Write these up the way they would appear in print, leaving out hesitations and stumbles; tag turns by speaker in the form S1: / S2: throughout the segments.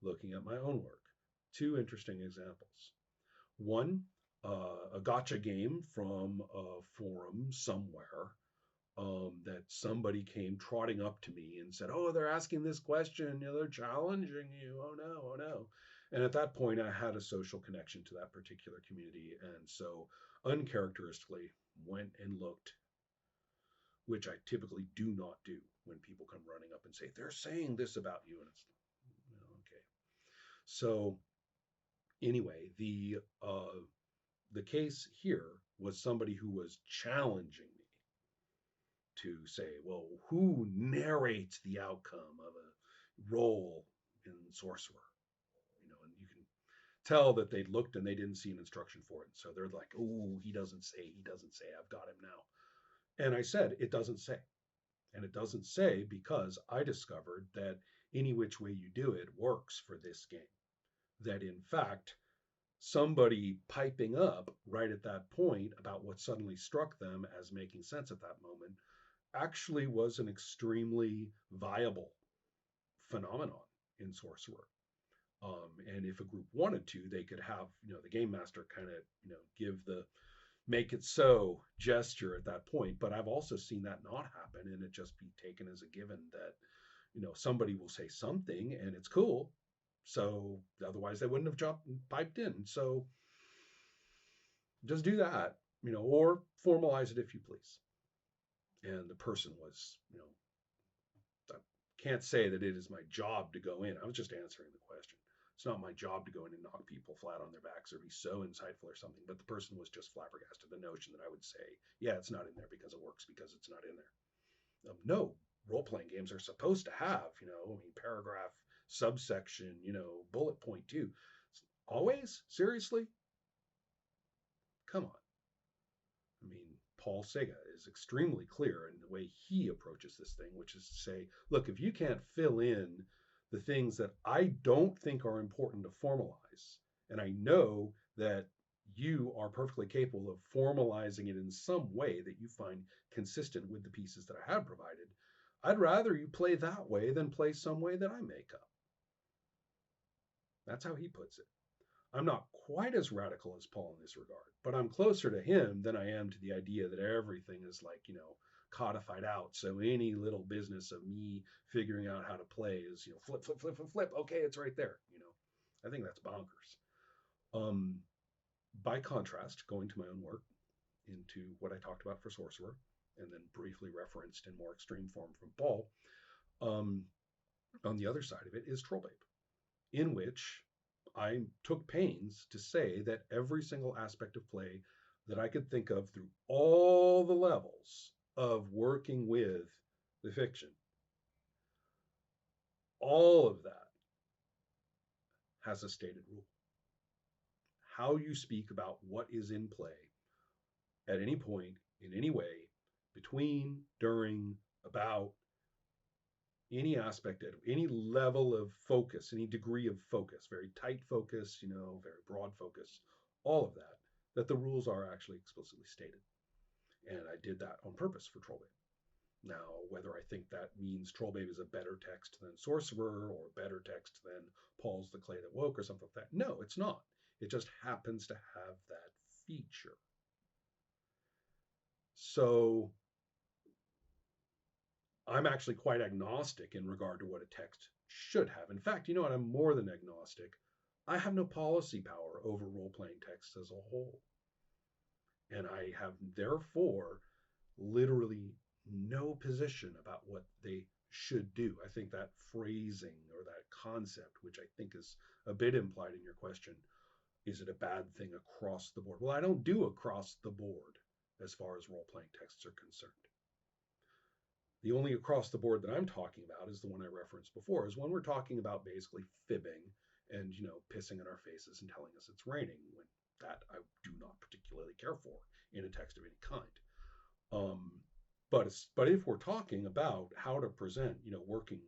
S1: looking at my own work. Two interesting examples. One, a gotcha game from a forum somewhere that somebody came trotting up to me and said, "Oh, they're asking this question. You know, they're challenging you. Oh no, oh no." And at that point, I had a social connection to that particular community, and so uncharacteristically went and looked, which I typically do not do when people come running up and say they're saying this about you, and it's okay. So anyway, the case here was somebody who was challenging me to say, well, who narrates the outcome of a role in Sorcerer? You know, and you can tell that they looked and they didn't see an instruction for it. So they're like, oh, he doesn't say, I've got him now. And I said, it doesn't say. And it doesn't say because I discovered that any which way you do it works for this game. That in fact, somebody piping up right at that point about what suddenly struck them as making sense at that moment actually was an extremely viable phenomenon in Sorcerer. And if a group wanted to, they could have, the game master kind of, give the make it so gesture at that point. But I've also seen that not happen and it just be taken as a given that, somebody will say something and it's cool. So otherwise they wouldn't have jumped and piped in. So just do that, or formalize it if you please. And the person was, I can't say that it is my job to go in. I was just answering the question. It's not my job to go in and knock people flat on their backs or be so insightful or something. But the person was just flabbergasted the notion that I would say, yeah, it's not in there because it works because it's not in there. No, role playing games are supposed to have, paragraph, subsection, bullet point too. Always? Seriously? Come on. I mean, Paul Sega is extremely clear in the way he approaches this thing, which is to say, look, if you can't fill in the things that I don't think are important to formalize, and I know that you are perfectly capable of formalizing it in some way that you find consistent with the pieces that I have provided, I'd rather you play that way than play some way that I make up. That's how he puts it. I'm not quite as radical as Paul in this regard, but I'm closer to him than I am to the idea that everything is like, codified out. So any little business of me figuring out how to play is, flip, flip, flip, flip, flip. Okay, it's right there. I think that's bonkers. Um, by contrast, going to my own work into what I talked about for Sorcerer, and then briefly referenced in more extreme form from Paul, um, on the other side of it is Trollbabe, in which I took pains to say that every single aspect of play that I could think of through all the levels of working with the fiction, all of that has a stated rule. How you speak about what is in play at any point, in any way, between, during, about, any aspect at any level of focus, any degree of focus, very tight focus, very broad focus, all of that, that the rules are actually explicitly stated. And I did that on purpose for Trollbabe. Now, whether I think that means Trollbabe is a better text than Sorcerer or a better text than Paul's The Clay That Woke or something like that, no, it's not. It just happens to have that feature. So I'm actually quite agnostic in regard to what a text should have. In fact, you know what? I'm more than agnostic. I have no policy power over role playing texts as a whole. And I have therefore literally no position about what they should do. I think that phrasing or that concept, which I think is a bit implied in your question, is it a bad thing across the board? Well, I don't do across the board as far as role playing texts are concerned. The only across the board that I'm talking about is the one I referenced before, is when we're talking about basically fibbing and, pissing in our faces and telling us it's raining, when that I do not particularly care for in a text of any kind. But if we're talking about how to present, working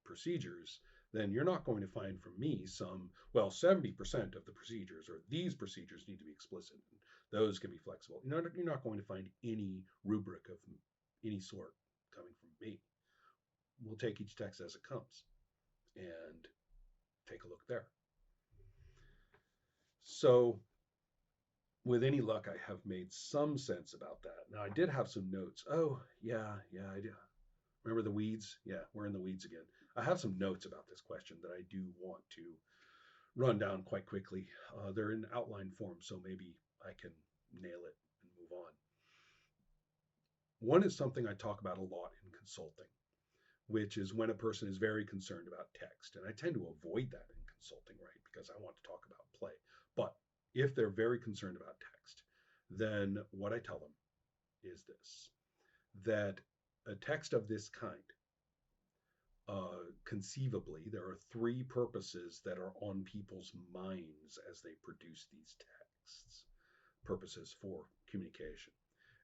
S1: procedures, then you're not going to find from me 70% of the procedures or these procedures need to be explicit. And those can be flexible. You're not going to find any rubric of any sort coming from me. We'll take each text as it comes and take a look there. So with any luck, I have made some sense about that. Now, I did have some notes. Oh, yeah, I do. Remember the weeds? Yeah, we're in the weeds again. I have some notes about this question that I do want to run down quite quickly. They're in outline form, so maybe I can nail it and move on. One is something I talk about a lot in consulting, which is when a person is very concerned about text. And I tend to avoid that in consulting, right? Because I want to talk about play. But if they're very concerned about text, then what I tell them is this, that a text of this kind, conceivably, there are three purposes that are on people's minds as they produce these texts, purposes for communication.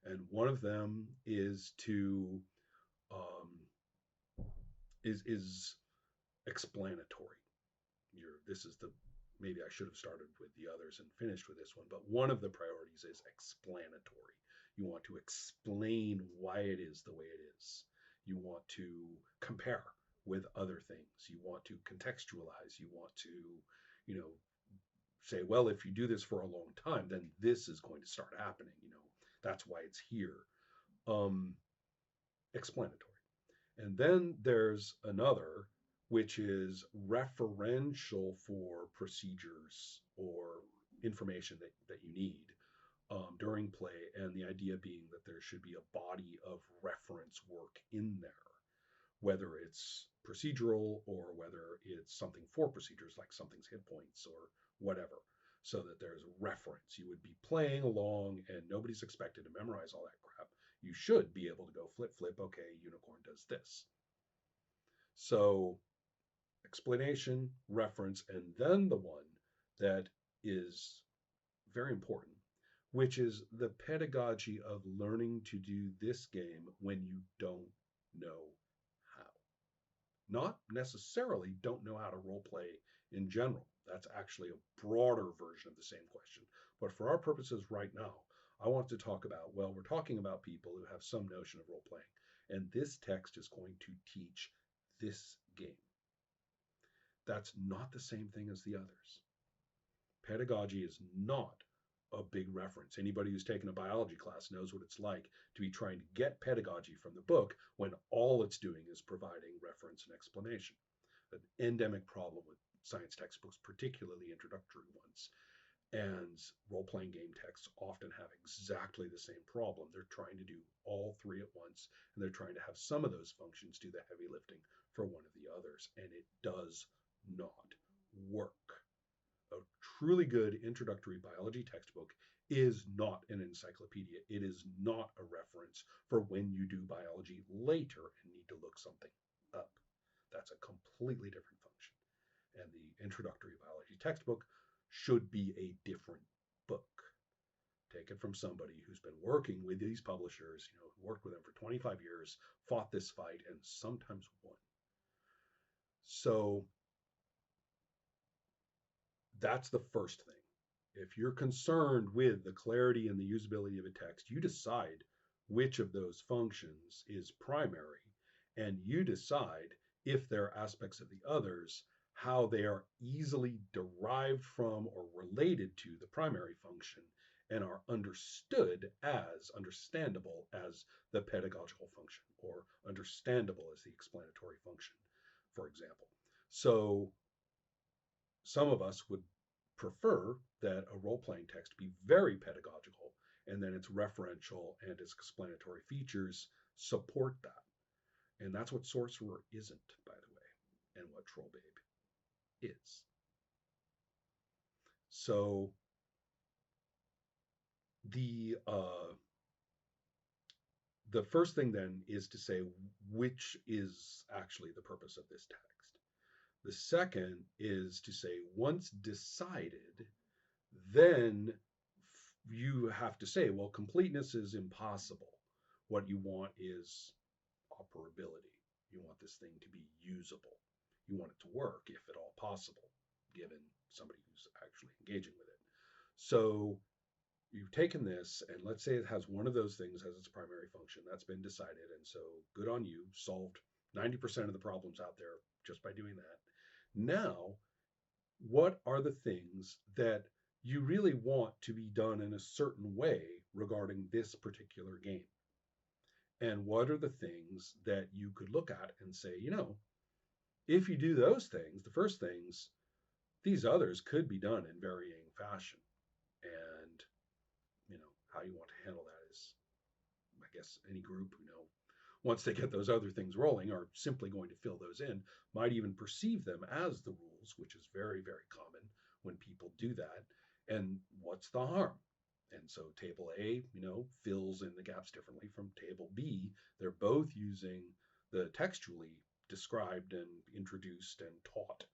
S1: And one of them is to is explanatory. This is the maybe I should have started with the others and finished with this one, but one of the priorities is explanatory. You want to explain why it is the way it is. You want to compare with other things. You want to contextualize. You want to, say, well, if you do this for a long time, then this is going to start happening. That's why it's here. Explanatory. And then there's another, which is referential for procedures or information that you need during play. And the idea being that there should be a body of reference work in there, whether it's procedural or whether it's something for procedures, like something's hit points or whatever, so that there's reference. You would be playing along and nobody's expected to memorize all that crap. You should be able to go flip, flip, okay, unicorn does this. So explanation, reference, and then the one that is very important, which is the pedagogy of learning to do this game when you don't know how. Not necessarily don't know how to role play in general. That's actually a broader version of the same question. But for our purposes right now, I want to talk about, well, we're talking about people who have some notion of role playing, and this text is going to teach this game. That's not the same thing as the others. Pedagogy is not a big reference. Anybody who's taken a biology class knows what it's like to be trying to get pedagogy from the book when all it's doing is providing reference and explanation. An endemic problem with science textbooks, particularly introductory ones, and role-playing game texts often have exactly the same problem. They're trying to do all three at once, and they're trying to have some of those functions do the heavy lifting for one of the others, and it does not work. A truly good introductory biology textbook is not an encyclopedia. It is not a reference for when you do biology later and need to look something up. That's a completely different function. And the introductory biology textbook should be a different book. Take it from somebody who's been working with these publishers, who worked with them for 25 years, fought this fight, and sometimes won. So that's the first thing. If you're concerned with the clarity and the usability of a text, you decide which of those functions is primary, and you decide if there are aspects of the others, how they are easily derived from or related to the primary function and are understandable as the pedagogical function, or understandable as the explanatory function, for example. So some of us would prefer that a role-playing text be very pedagogical, and then its referential and its explanatory features support that. And that's what Sorcerer isn't, by the way, and what Trollbabe is. So the first thing then is to say which is actually the purpose of this text. The second is to say, once decided, then you have to say, well, completeness is impossible. What you want is operability. You want this thing to be usable. You want it to work, if at all possible, given somebody who's actually engaging with it. So you've taken this, and let's say it has one of those things as its primary function. That's been decided, and so good on you. Solved 90% of the problems out there just by doing that. Now What are the things that you really want to be done in a certain way regarding this particular game? And what are the things that you could look at and say, if you do those things, the first things, these others could be done in varying fashion. And, how you want to handle that is, I guess, any group, once they get those other things rolling, are simply going to fill those in, might even perceive them as the rules, which is very, very common when people do that. And what's the harm? And so table A, fills in the gaps differently from table B. They're both using the textually described and introduced and taught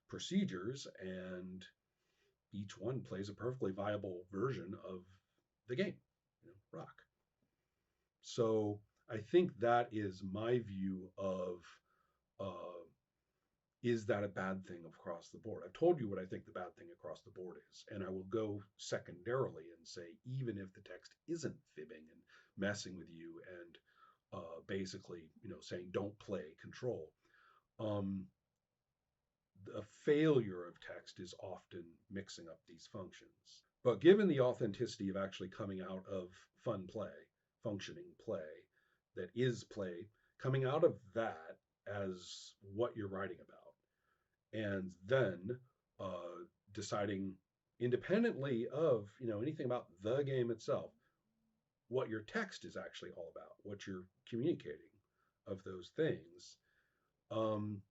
S1: procedures, and each one plays a perfectly viable version of the game, rock. So I think that is my view of uh, is that a bad thing across the board? I've told you what I think the bad thing across the board is, and I will go secondarily and say even if the text isn't fibbing and messing with you and basically saying don't play control, um, a failure of text is often mixing up these functions. But given the authenticity of actually coming out of fun play, functioning play, that is play, coming out of that as what you're writing about, and then deciding independently of anything about the game itself, what your text is actually all about, what you're communicating of those things. Um,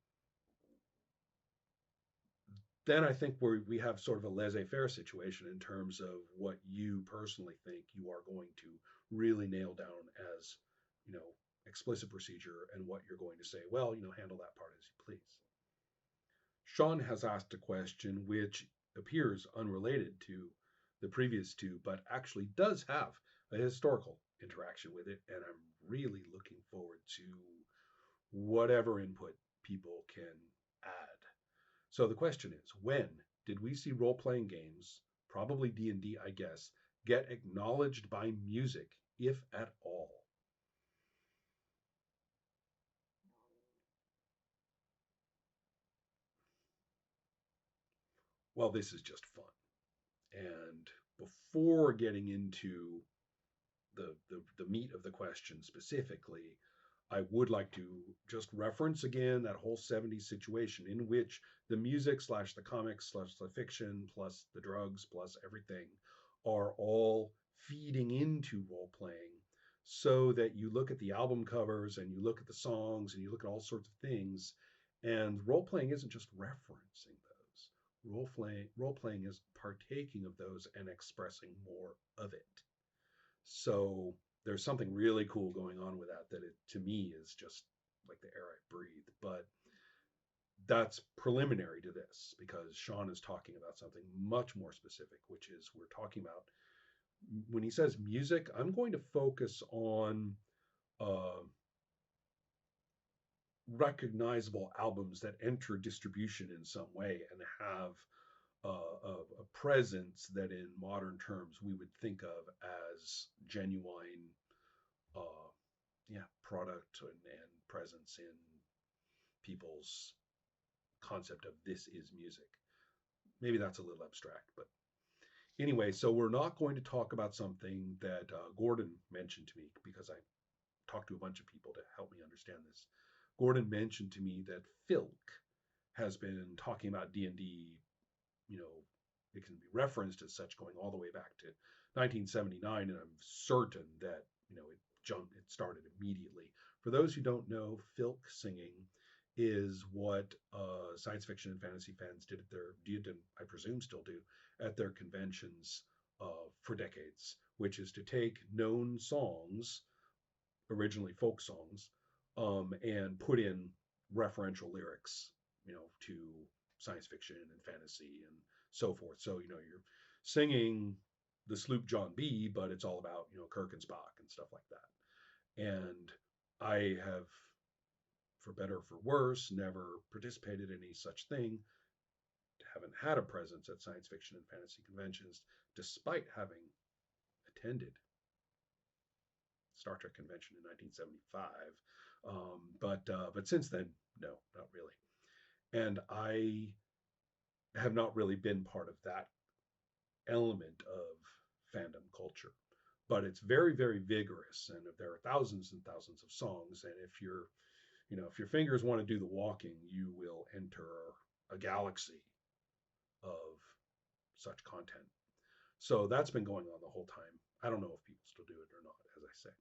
S1: then I think we have sort of a laissez-faire situation in terms of what you personally think you are going to really nail down as, you know, explicit procedure, and what you're going to say, well, handle that part as you please. Sean has asked a question which appears unrelated to the previous two, but actually does have a historical interaction with it, and I'm really looking forward to whatever input people can add. So the question is, when did we see role-playing games, probably D&D, I guess, get acknowledged by music, if at all? Well, this is just fun. And before getting into the meat of the question specifically, I would like to just reference again that whole 70s situation in which the music slash the comics slash the fiction plus the drugs plus everything are all feeding into role playing, so that you look at the album covers and you look at the songs and you look at all sorts of things, and role playing isn't just referencing those. Role playing is partaking of those and expressing more of it. So there's something really cool going on with that, that it to me is just like the air I breathe. But that's preliminary to this, because Sean is talking about something much more specific, which is we're talking about when he says music, I'm going to focus on uh, recognizable albums that enter distribution in some way and have a presence that in modern terms we would think of as genuine, uh, yeah, product and presence in people's concept of this is music. Maybe that's a little abstract, but anyway, so we're not going to talk about something that Gordon mentioned to me, because I talked to a bunch of people to help me understand this. Gordon mentioned to me that Filk has been talking about D&D, you know, it can be referenced as such going all the way back to 1979, and I'm certain that, it started immediately. For those who don't know, Filk singing is what science fiction and fantasy fans did, and I presume still do, at their conventions for decades, which is to take known songs, originally folk songs, and put in referential lyrics, to science fiction and fantasy and so forth. So, you're singing the Sloop John B, but it's all about, Kirk and Spock and stuff like that. And I have, for better or for worse, never participated in any such thing, haven't had a presence at science fiction and fantasy conventions, despite having attended Star Trek convention in 1975. But since then, no, not really. And I have not really been part of that element of fandom culture. But it's very, very vigorous, and there are thousands and thousands of songs. And if if your fingers want to do the walking, you will enter a galaxy of such content. So that's been going on the whole time. I don't know if people still do it or not, as I say.